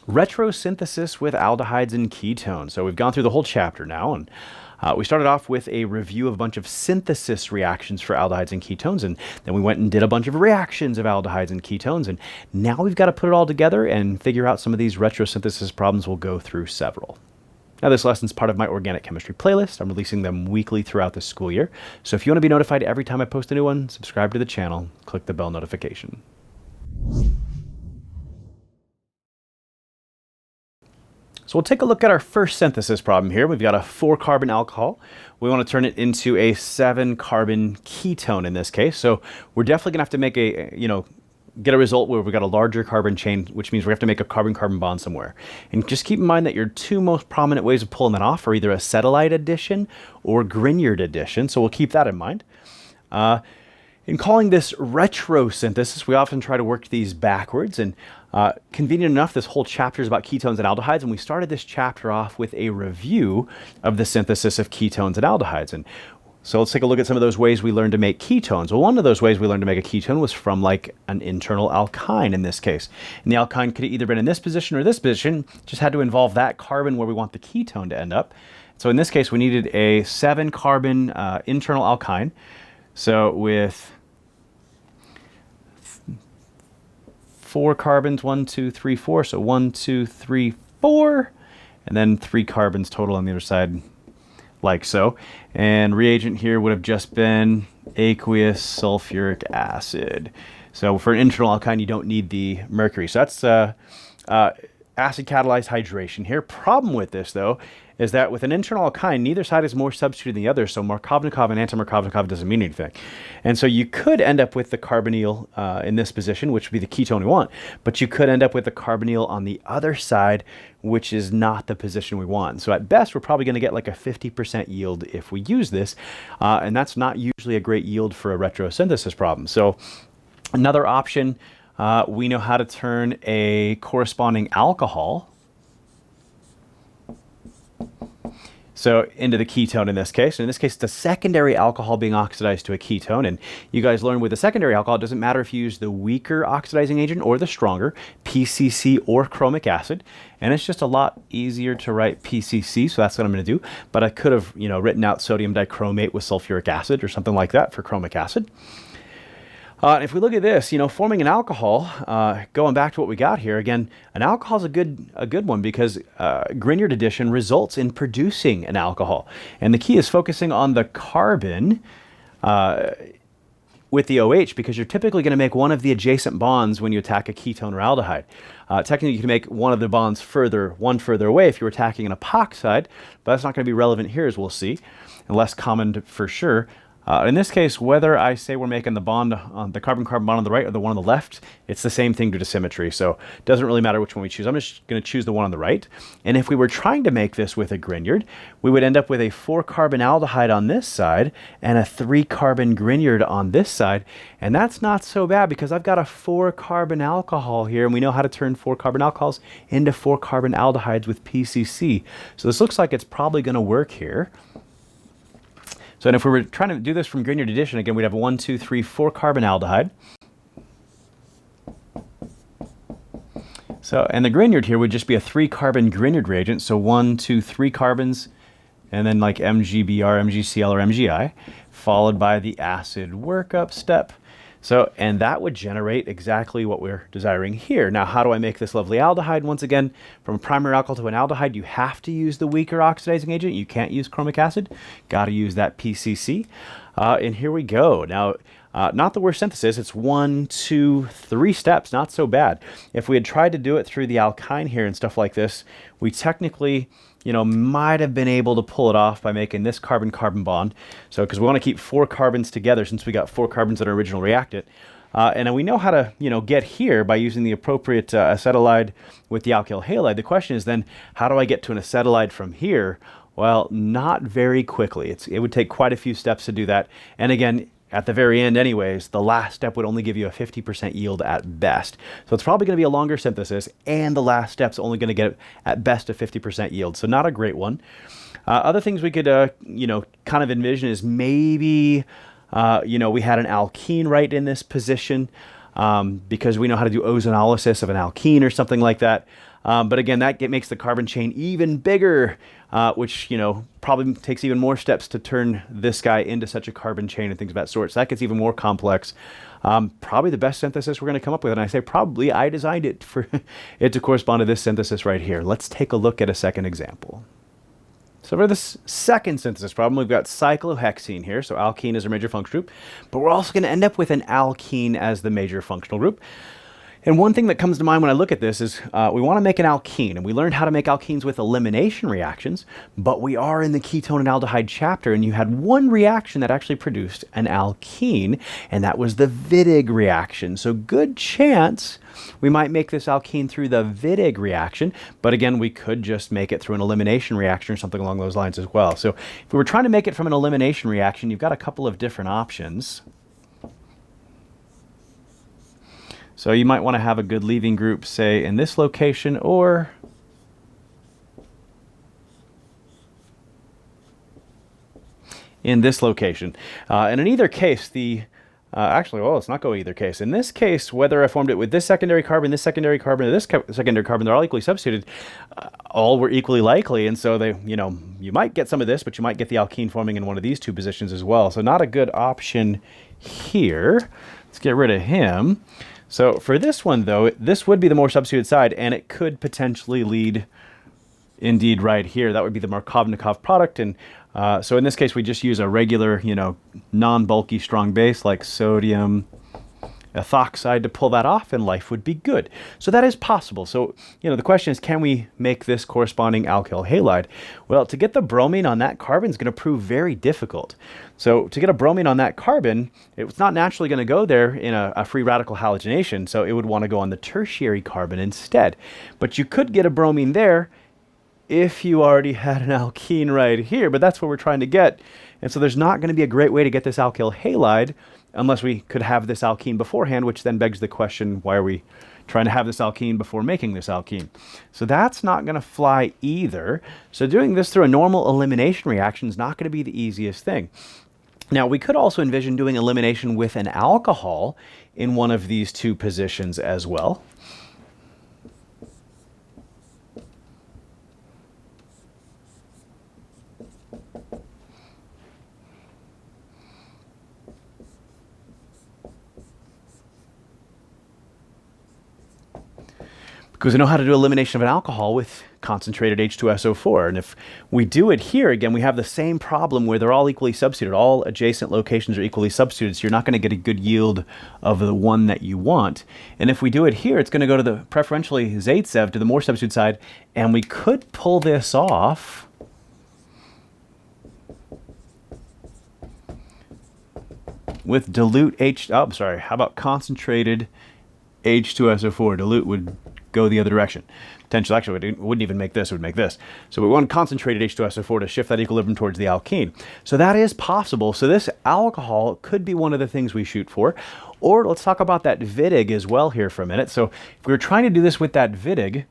Retrosynthesis with aldehydes and ketones. So we've gone through the whole chapter now, and we started off with a review of a bunch of synthesis reactions for aldehydes and ketones, and then we went and did a bunch of reactions of aldehydes and ketones, and now we've got to put it all together and figure out some of these retrosynthesis problems. We'll go through several. Now, this lesson is part of my organic chemistry playlist. I'm releasing them weekly throughout the school year. So if you want to be notified every time I post a new one, subscribe to the channel, click the bell notification. So we'll take a look at our first synthesis problem here. We've got a 4-carbon alcohol. We want to turn it into a 7-carbon ketone in this case. So we're definitely going to have to make get a result where we've got a larger carbon chain, which means we have to make a carbon-carbon bond somewhere. And just keep in mind that your two most prominent ways of pulling that off are either acetylide addition or Grignard addition. So we'll keep that in mind. In calling this retrosynthesis, we often try to work these backwards, and convenient enough, this whole chapter is about ketones and aldehydes, and we started this chapter off with a review of the synthesis of ketones and aldehydes. And so let's take a look at some of those ways we learned to make ketones. Well, one of those ways we learned to make a ketone was from like an internal alkyne in this case. And the alkyne could have either been in this position or this position, just had to involve that carbon where we want the ketone to end up. So in this case, we needed a 7-carbon internal alkyne. So with 4 carbons, 1, 2, 3, 4. So 1, 2, 3, 4, and then 3 carbons total on the other side, like so. And reagent here would have just been aqueous sulfuric acid. So for an internal alkyne, you don't need the mercury. So that's acid catalyzed hydration here. Problem with this, though, is that with an internal alkyne, neither side is more substituted than the other, so Markovnikov and anti-Markovnikov doesn't mean anything. And so you could end up with the carbonyl in this position, which would be the ketone we want, but you could end up with the carbonyl on the other side, which is not the position we want. So at best, we're probably going to get like a 50% yield if we use this, and that's not usually a great yield for a retrosynthesis problem. So another option, we know how to turn a corresponding alcohol into the ketone in this case. And in this case, it's a secondary alcohol being oxidized to a ketone. And you guys learned with the secondary alcohol, it doesn't matter if you use the weaker oxidizing agent or the stronger, PCC or chromic acid. And it's just a lot easier to write PCC, so that's what I'm going to do. But I could have, written out sodium dichromate with sulfuric acid or something like that for chromic acid. If we look at this, forming an alcohol, going back to what we got here, again, an alcohol is a good one because Grignard addition results in producing an alcohol. And the key is focusing on the carbon with the OH, because you're typically going to make one of the adjacent bonds when you attack a ketone or aldehyde. Technically, you can make one of the bonds further away if you're attacking an epoxide, but that's not going to be relevant here, as we'll see, and less common for sure. In this case, whether I say we're making the bond on the carbon-carbon bond on the right or the one on the left, it's the same thing due to symmetry. So it doesn't really matter which one we choose. I'm just going to choose the one on the right. And if we were trying to make this with a Grignard, we would end up with a 4-carbon aldehyde on this side and a 3-carbon Grignard on this side. And that's not so bad because I've got a 4-carbon alcohol here, and we know how to turn 4-carbon alcohols into 4-carbon aldehydes with PCC. So this looks like it's probably going to work here. So and if we were trying to do this from Grignard addition, again, we'd have a 1, 2, 3, 4-carbon aldehyde. So, and the Grignard here would just be a 3-carbon Grignard reagent. So 1, 2, 3 carbons, and then like MgBr, MgCl, or MgI, followed by the acid workup step. So, and that would generate exactly what we're desiring here. Now, how do I make this lovely aldehyde? Once again, from a primary alcohol to an aldehyde, you have to use the weaker oxidizing agent. You can't use chromic acid. Got to use that PCC. And here we go. Now, not the worst synthesis. It's 1, 2, 3 steps. Not so bad. If we had tried to do it through the alkyne here and stuff like this, we technically might have been able to pull it off by making this carbon-carbon bond. So, because we want to keep 4 carbons together since we got 4 carbons in our original reactant. And then we know how to, get here by using the appropriate acetylide with the alkyl halide. The question is then, how do I get to an acetylide from here? Well, not very quickly. It would take quite a few steps to do that. And again, at the very end anyways, the last step would only give you a 50% yield at best. So it's probably going to be a longer synthesis, and the last step's only going to get at best a 50% yield. So not a great one. Other things we could, kind of envision is maybe, we had an alkene right in this position. because we know how to do ozonolysis of an alkene or something like that. But again, that makes the carbon chain even bigger, which, probably takes even more steps to turn this guy into such a carbon chain and things of that sort. So that gets even more complex. Probably the best synthesis we're going to come up with. And I say probably, I designed it for it to correspond to this synthesis right here. Let's take a look at a second example. So for this second synthesis problem, we've got cyclohexene here. So alkene is a major functional group, but we're also going to end up with an alkene as the major functional group. And one thing that comes to mind when I look at this is we want to make an alkene, and we learned how to make alkenes with elimination reactions, but we are in the ketone and aldehyde chapter, and you had one reaction that actually produced an alkene, and that was the Wittig reaction. So good chance we might make this alkene through the Wittig reaction, but again, we could just make it through an elimination reaction or something along those lines as well. So if we were trying to make it from an elimination reaction, you've got a couple of different options. So you might want to have a good leaving group, say, in this location or in this location. And in either case, actually, well, let's not go either case. In this case, whether I formed it with this secondary carbon, or this secondary carbon, they're all equally substituted. All were equally likely, and so they, you might get some of this, but you might get the alkene forming in one of these two positions as well. So not a good option here. Let's get rid of him. So for this one, though, this would be the more substituted side, and it could potentially lead, indeed, right here. That would be the Markovnikov product. And so in this case, we just use a regular, non-bulky strong base like sodium ethoxide to pull that off, and life would be good. So that is possible. So, the question is, can we make this corresponding alkyl halide? Well, to get the bromine on that carbon is going to prove very difficult. So to get a bromine on that carbon, it's not naturally going to go there in a free radical halogenation, so it would want to go on the tertiary carbon instead. But you could get a bromine there if you already had an alkene right here, but that's what we're trying to get. And so there's not going to be a great way to get this alkyl halide unless we could have this alkene beforehand, which then begs the question, why are we trying to have this alkene before making this alkene? So that's not going to fly either. So doing this through a normal elimination reaction is not going to be the easiest thing. Now, we could also envision doing elimination with an alcohol in one of these two positions as well. Because we know how to do elimination of an alcohol with concentrated H2SO4. And if we do it here, again, we have the same problem where they're all equally substituted. All adjacent locations are equally substituted, so you're not going to get a good yield of the one that you want. And if we do it here, it's going to go to the preferentially Zaitsev, to the more substituted side, and we could pull this off with dilute how about concentrated H2SO4? Dilute would go the other direction. Potential, actually, it wouldn't even make this, it would make this. So we want concentrated H2SO4 to shift that equilibrium towards the alkene. So that is possible. So this alcohol could be one of the things we shoot for. Or let's talk about that Wittig as well here for a minute. So if we were trying to do this with that Wittig,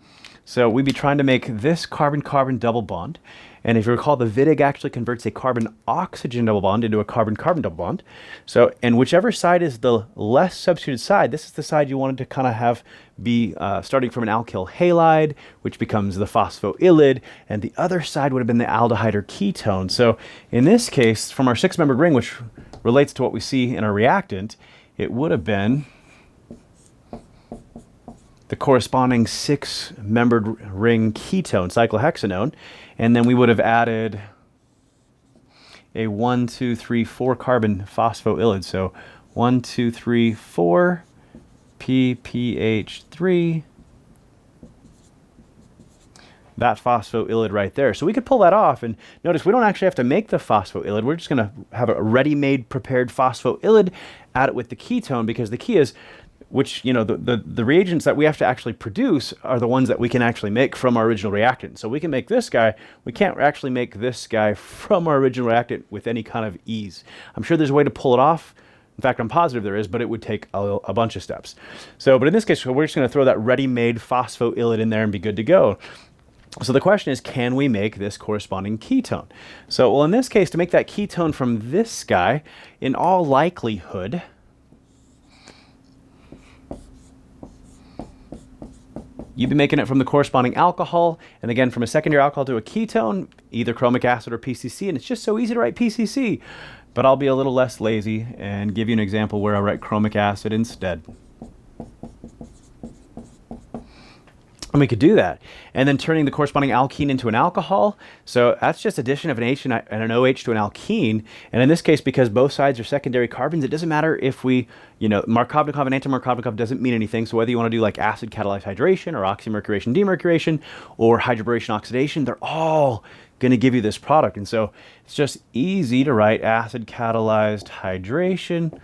so we'd be trying to make this carbon-carbon double bond. And if you recall, the Wittig actually converts a carbon-oxygen double bond into a carbon-carbon double bond. So, and whichever side is the less substituted side, this is the side you wanted to kind of have be starting from an alkyl halide, which becomes the phosphoylide, and the other side would have been the aldehyde or ketone. So in this case, from our six-membered ring, which relates to what we see in our reactant, it would have been the corresponding six-membered ring ketone, cyclohexanone, and then we would have added a 1, 2, 3, 4 carbon phosphoylide. So 1, 2, 3, 4, PPH3, that phosphoylide right there. So we could pull that off, and notice we don't actually have to make the phosphoylide. We're just going to have a ready-made prepared phosphoylide, add it with the ketone, because the key is, which, the reagents that we have to actually produce are the ones that we can actually make from our original reactant. So we can make this guy, we can't actually make this guy from our original reactant with any kind of ease. I'm sure there's a way to pull it off. In fact, I'm positive there is, but it would take a bunch of steps. So, but in this case, we're just going to throw that ready-made phosphoylide in there and be good to go. So the question is, can we make this corresponding ketone? So, well, in this case, to make that ketone from this guy, in all likelihood, you'd be making it from the corresponding alcohol, and again, from a secondary alcohol to a ketone, either chromic acid or PCC, and it's just so easy to write PCC. But I'll be a little less lazy and give you an example where I write chromic acid instead. And we could do that. And then turning the corresponding alkene into an alcohol. So that's just addition of an H and an OH to an alkene. And in this case, because both sides are secondary carbons, it doesn't matter if we, Markovnikov and anti-Markovnikov doesn't mean anything. So whether you want to do like acid catalyzed hydration or oxymercuration demercuration or hydroboration oxidation, they're all going to give you this product. And so it's just easy to write acid catalyzed hydration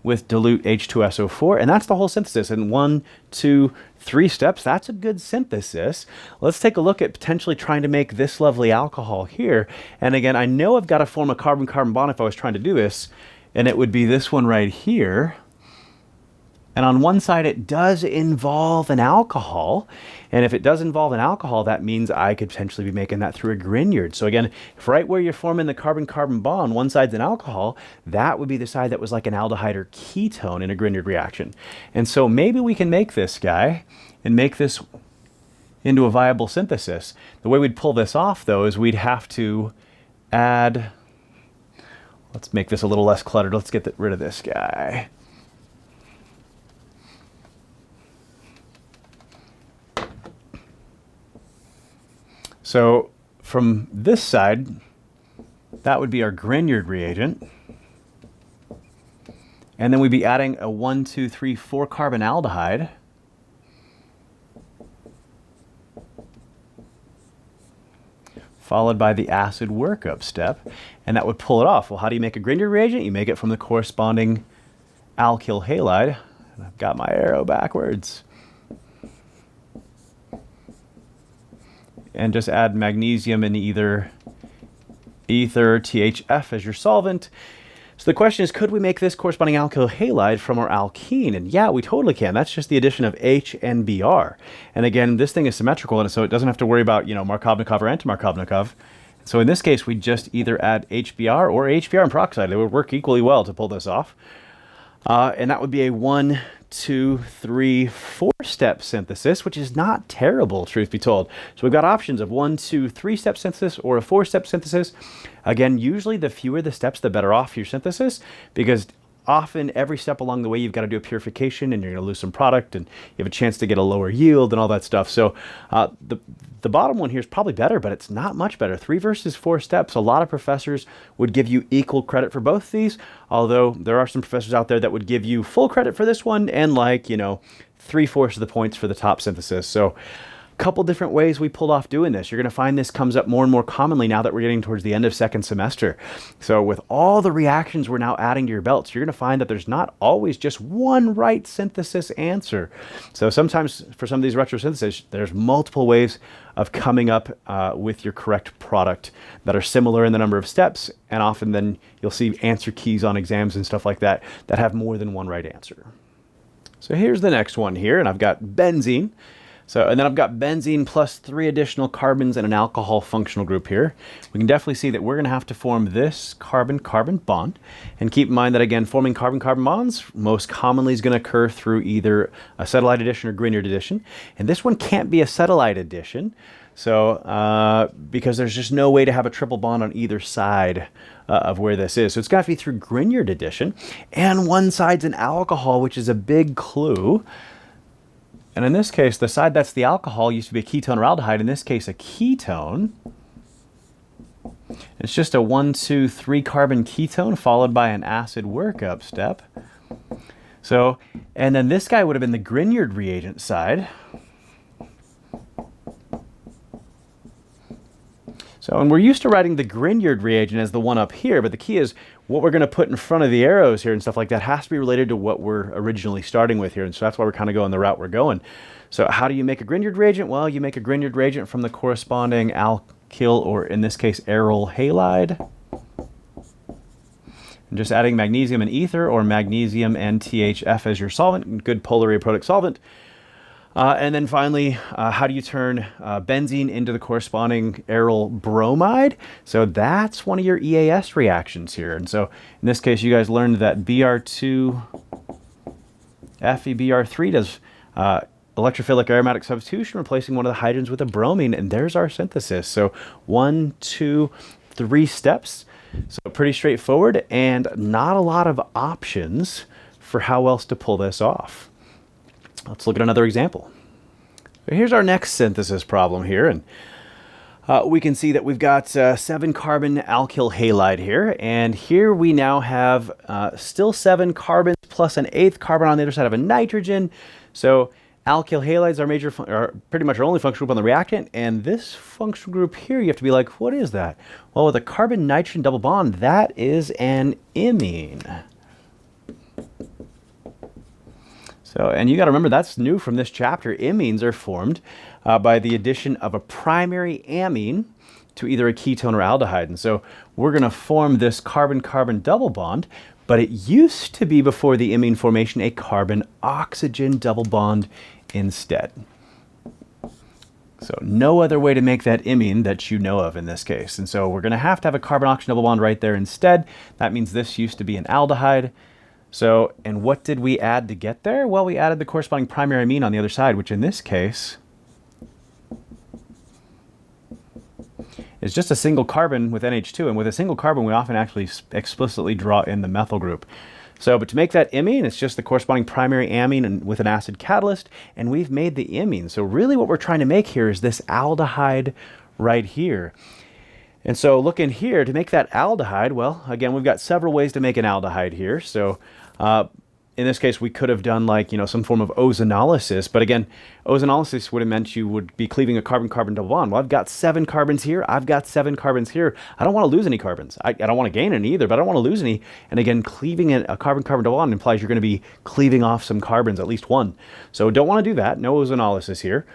with dilute H2SO4, and that's the whole synthesis in 1, 2, 3 steps. That's a good synthesis. Let's take a look at potentially trying to make this lovely alcohol here. And again, I know I've got to form a carbon-carbon bond if I was trying to do this, and it would be this one right here. And on one side, it does involve an alcohol. And if it does involve an alcohol, that means I could potentially be making that through a Grignard. So again, if right where you're forming the carbon-carbon bond, one side's an alcohol, that would be the side that was like an aldehyde or ketone in a Grignard reaction. And so maybe we can make this guy and make this into a viable synthesis. The way we'd pull this off, though, is we'd have to add... Let's make this a little less cluttered. Let's get rid of this guy. So from this side, that would be our Grignard reagent. And then we'd be adding a 1, 2, 3, 4 carbon aldehyde. Followed by the acid workup step. And that would pull it off. Well, how do you make a Grignard reagent? You make it from the corresponding alkyl halide. And I've got my arrow backwards. And just add magnesium in either ether or THF as your solvent. So the question is, could we make this corresponding alkyl halide from our alkene? And yeah, we totally can. That's just the addition of H and Br. And again, this thing is symmetrical, and so it doesn't have to worry about, Markovnikov or anti-Markovnikov. So in this case, we just either add HBr or HBr and peroxide. They would work equally well to pull this off. And that would be a 1, 2, 3, 4-step synthesis, which is not terrible, truth be told. So we've got options of 1, 2, 3-step synthesis or a 4-step synthesis. Again, usually the fewer the steps, the better off your synthesis, because often every step along the way you've got to do a purification and you're going to lose some product and you have a chance to get a lower yield and all that stuff. So the bottom one here is probably better, but it's not much better. 3 versus 4 steps. A lot of professors would give you equal credit for both these, although there are some professors out there that would give you full credit for this one and 3/4 of the points for the top synthesis. So couple different ways we pulled off doing this. You're going to find this comes up more and more commonly now that we're getting towards the end of second semester. So with all the reactions we're now adding to your belts, you're going to find that there's not always just one right synthesis answer. So sometimes for some of these retrosynthesis, there's multiple ways of coming up with your correct product that are similar in the number of steps, and often then you'll see answer keys on exams and stuff like that that have more than one right answer. So here's the next one here, and I've got benzene. And then I've got benzene plus 3 additional carbons and an alcohol functional group here. We can definitely see that we're going to have to form this carbon-carbon bond. And keep in mind that, again, forming carbon-carbon bonds most commonly is going to occur through either acetylide addition or Grignard addition. And this one can't be acetylide addition, because there's just no way to have a triple bond on either side of where this is. So it's got to be through Grignard addition. And one side's an alcohol, which is a big clue. And in this case, the side that's the alcohol used to be a ketone or aldehyde. In this case, a ketone. It's just a 1, 2, 3 carbon ketone followed by an acid workup step. And then this guy would have been the Grignard reagent side. And we're used to writing the Grignard reagent as the one up here, but the key is what we're going to put in front of the arrows here and stuff like that has to be related to what we're originally starting with here. And so that's why we're kind of going the route we're going. So how do you make a Grignard reagent? Well, you make a Grignard reagent from the corresponding alkyl, or in this case, aryl halide. And just adding magnesium and ether, or magnesium and THF as your solvent, good polar aprotic solvent. And then finally, how do you turn benzene into the corresponding aryl bromide? So that's one of your EAS reactions here. And so in this case, you guys learned that Br2 FeBr3 does electrophilic aromatic substitution, replacing one of the hydrogens with a bromine, and there's our synthesis. So 1, 2, 3 steps. So pretty straightforward, and not a lot of options for how else to pull this off. Let's look at another example. So here's our next synthesis problem here, and we can see that we've got 7-carbon alkyl halide here, and here we now have still 7 carbons plus an 8th carbon on the other side of a nitrogen. So alkyl halides are pretty much our only functional group on the reactant, and this functional group here, you have to be like, what is that? Well, with a carbon-nitrogen double bond, that is an imine. So, and you got to remember, that's new from this chapter. Imines are formed by the addition of a primary amine to either a ketone or aldehyde. And so we're going to form this carbon-carbon double bond, but it used to be, before the imine formation, a carbon-oxygen double bond instead. So no other way to make that imine that you know of in this case. And so we're going to have a carbon-oxygen double bond right there instead. That means this used to be an aldehyde. So, and what did we add to get there? Well, we added the corresponding primary amine on the other side, which in this case is just a single carbon with NH2. And with a single carbon, we often actually explicitly draw in the methyl group. So, but to make that imine, it's just the corresponding primary amine and with an acid catalyst, and we've made the imine. So really what we're trying to make here is this aldehyde right here. And so look in here, to make that aldehyde, well, again, we've got several ways to make an aldehyde here. So in this case, we could have done like, some form of ozonolysis. But again, ozonolysis would have meant you would be cleaving a carbon-carbon double bond. Well, I've got 7 carbons here. I've got 7 carbons here. I don't want to lose any carbons. I don't want to gain any either, but I don't want to lose any. And again, cleaving a carbon-carbon double bond implies you're going to be cleaving off some carbons, at least one. So don't want to do that. No ozonolysis here.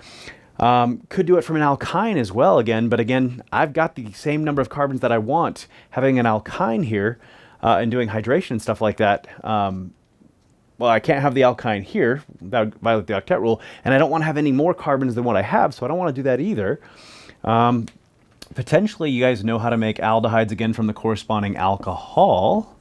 Could do it from an alkyne as well again, but again, I've got the same number of carbons that I want. Having an alkyne here and doing hydration and stuff like that, well, I can't have the alkyne here, that would violate the octet rule, and I don't want to have any more carbons than what I have, so I don't want to do that either. Potentially, you guys know how to make aldehydes again from the corresponding alcohol.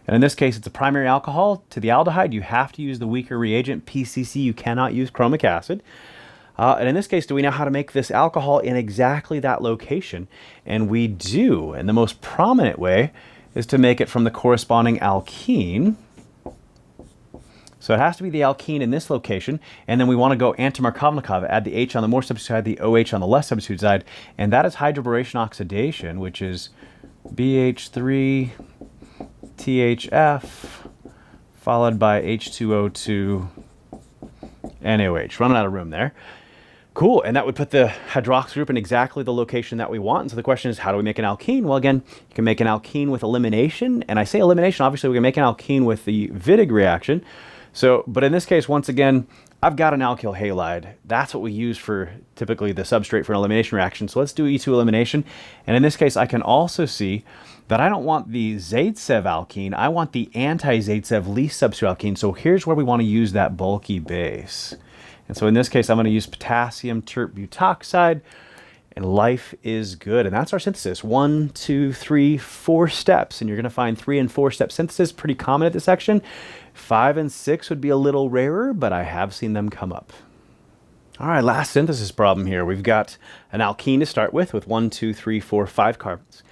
And in this case, it's a primary alcohol. To the aldehyde, you have to use the weaker reagent, PCC. You cannot use chromic acid. And in this case, do we know how to make this alcohol in exactly that location? And we do. And the most prominent way is to make it from the corresponding alkene. So it has to be the alkene in this location. And then we want to go anti-Markovnikov, add the H on the more substitute side, the OH on the less substitute side. And that is hydroboration oxidation, which is BH3 THF followed by H2O2 NaOH. Running out of room there. Cool, and that would put the hydroxy group in exactly the location that we want. And so the question is, how do we make an alkene? Well, again, you can make an alkene with elimination. And I say elimination, obviously we can make an alkene with the Wittig reaction. So, but in this case, once again, I've got an alkyl halide. That's what we use for typically the substrate for an elimination reaction. So let's do E2 elimination. And in this case, I can also see that I don't want the Zaitsev alkene. I want the anti-Zaitsev least substitute alkene. So here's where we want to use that bulky base. And so in this case, I'm going to use potassium tert butoxide, and life is good. And that's our synthesis. 1, 2, 3, 4 steps. And you're going to find 3 and 4 step synthesis pretty common at this section. 5 and 6 would be a little rarer, but I have seen them come up. All right, last synthesis problem here. We've got an alkene to start with 1, 2, 3, 4, 5 carbons.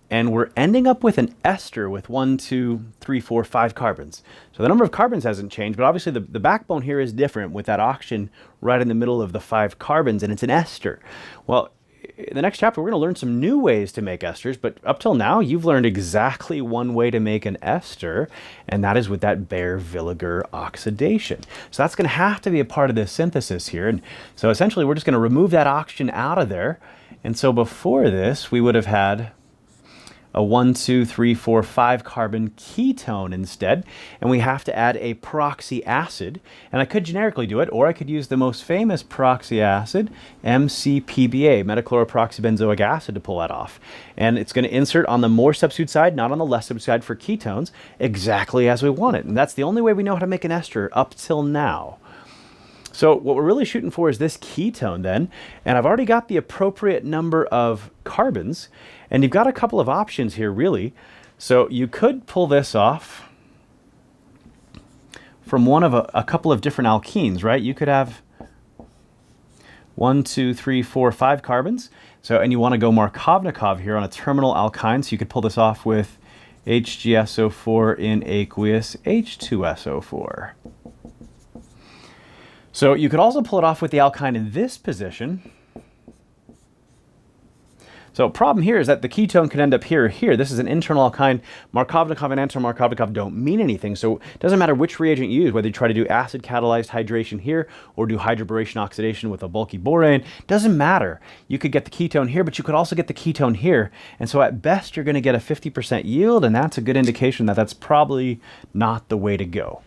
And we're ending up with an ester with 1, 2, 3, 4, 5 carbons. So the number of carbons hasn't changed, but obviously the backbone here is different with that oxygen right in the middle of the 5 carbons, and it's an ester. Well, in the next chapter, we're going to learn some new ways to make esters, but up till now, you've learned exactly one way to make an ester, and that is with that Baeyer-Villiger oxidation. So that's going to have to be a part of this synthesis here. And so essentially, we're just going to remove that oxygen out of there. And so before this, we would have had a 1, 2, 3, 4, 5 carbon ketone instead, and we have to add a proxy acid. And I could generically do it, or I could use the most famous proxy acid, MCPBA, metachloroproxybenzoic acid, to pull that off. And it's going to insert on the more substitute side, not on the less substitute side for ketones, exactly as we want it. And that's the only way we know how to make an ester up till now. So what we're really shooting for is this ketone then, and I've already got the appropriate number of carbons, and you've got a couple of options here really. So you could pull this off from one of a couple of different alkenes, right? You could have 1, 2, 3, 4, 5 carbons. So, and you want to go Markovnikov here on a terminal alkyne, so you could pull this off with HgSO4 in aqueous H2SO4. So you could also pull it off with the alkyne in this position. So problem here is that the ketone could end up here or here. This is an internal alkyne. Markovnikov and anti-Markovnikov don't mean anything. So it doesn't matter which reagent you use, whether you try to do acid catalyzed hydration here or do hydroboration oxidation with a bulky borane. Doesn't matter. You could get the ketone here, but you could also get the ketone here. And so at best, you're going to get a 50% yield, and that's a good indication that that's probably not the way to go.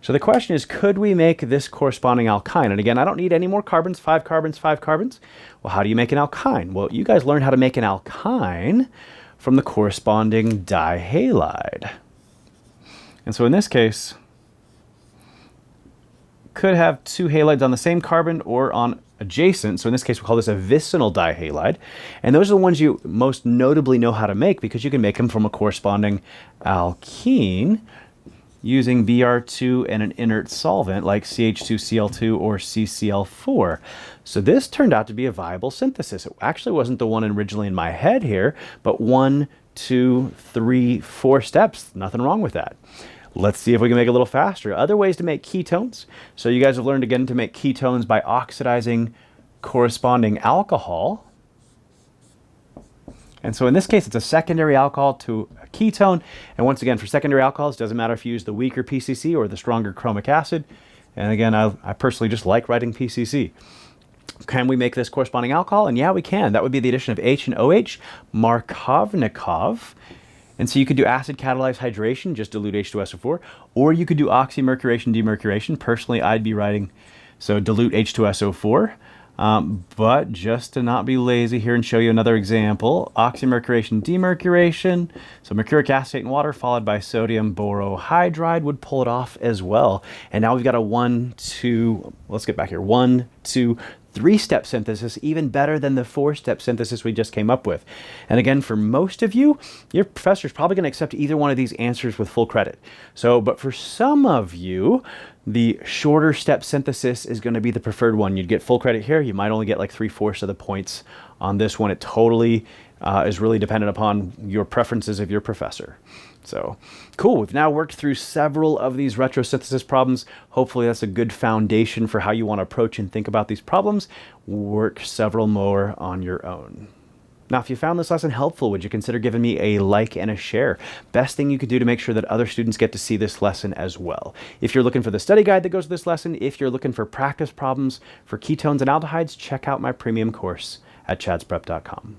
So the question is, could we make this corresponding alkyne? And again, I don't need any more carbons, 5 carbons, 5 carbons. Well, how do you make an alkyne? Well, you guys learned how to make an alkyne from the corresponding dihalide. And so in this case, could have 2 halides on the same carbon or on adjacent. So in this case, we'll call this a vicinal dihalide. And those are the ones you most notably know how to make because you can make them from a corresponding alkene using Br2 and an inert solvent like CH2Cl2 or CCl4. So this turned out to be a viable synthesis. It actually wasn't the one originally in my head here, but 1, 2, 3, 4 steps. Nothing wrong with that. Let's see if we can make it a little faster. Other ways to make ketones. So you guys have learned again to make ketones by oxidizing corresponding alcohol. And so in this case, it's a secondary alcohol to a ketone. And once again, for secondary alcohols, it doesn't matter if you use the weaker PCC or the stronger chromic acid. And again, I personally just like writing PCC. Can we make this corresponding alcohol? And yeah, we can. That would be the addition of H and OH, Markovnikov. And so you could do acid catalyzed hydration, just dilute H2SO4, or you could do oxymercuration, demercuration. Personally, I'd be writing, so dilute H2SO4. But just to not be lazy here and show you another example, oxymercuration, demercuration. So mercuric acetate and water followed by sodium borohydride would pull it off as well. And now we've got a 1, 2, let's get back here, 1, 2, 3-step synthesis, even better than the 4-step synthesis we just came up with. And again, for most of you, your professor's probably going to accept either one of these answers with full credit. So, but for some of you, the shorter step synthesis is going to be the preferred one. You'd get full credit here. You might only get like 3/4 of the points on this one. It totally is really dependent upon your preferences of your professor. So cool. We've now worked through several of these retrosynthesis problems. Hopefully that's a good foundation for how you want to approach and think about these problems. Work several more on your own. Now, if you found this lesson helpful, would you consider giving me a like and a share? Best thing you could do to make sure that other students get to see this lesson as well. If you're looking for the study guide that goes with this lesson, if you're looking for practice problems for ketones and aldehydes, check out my premium course at chadsprep.com.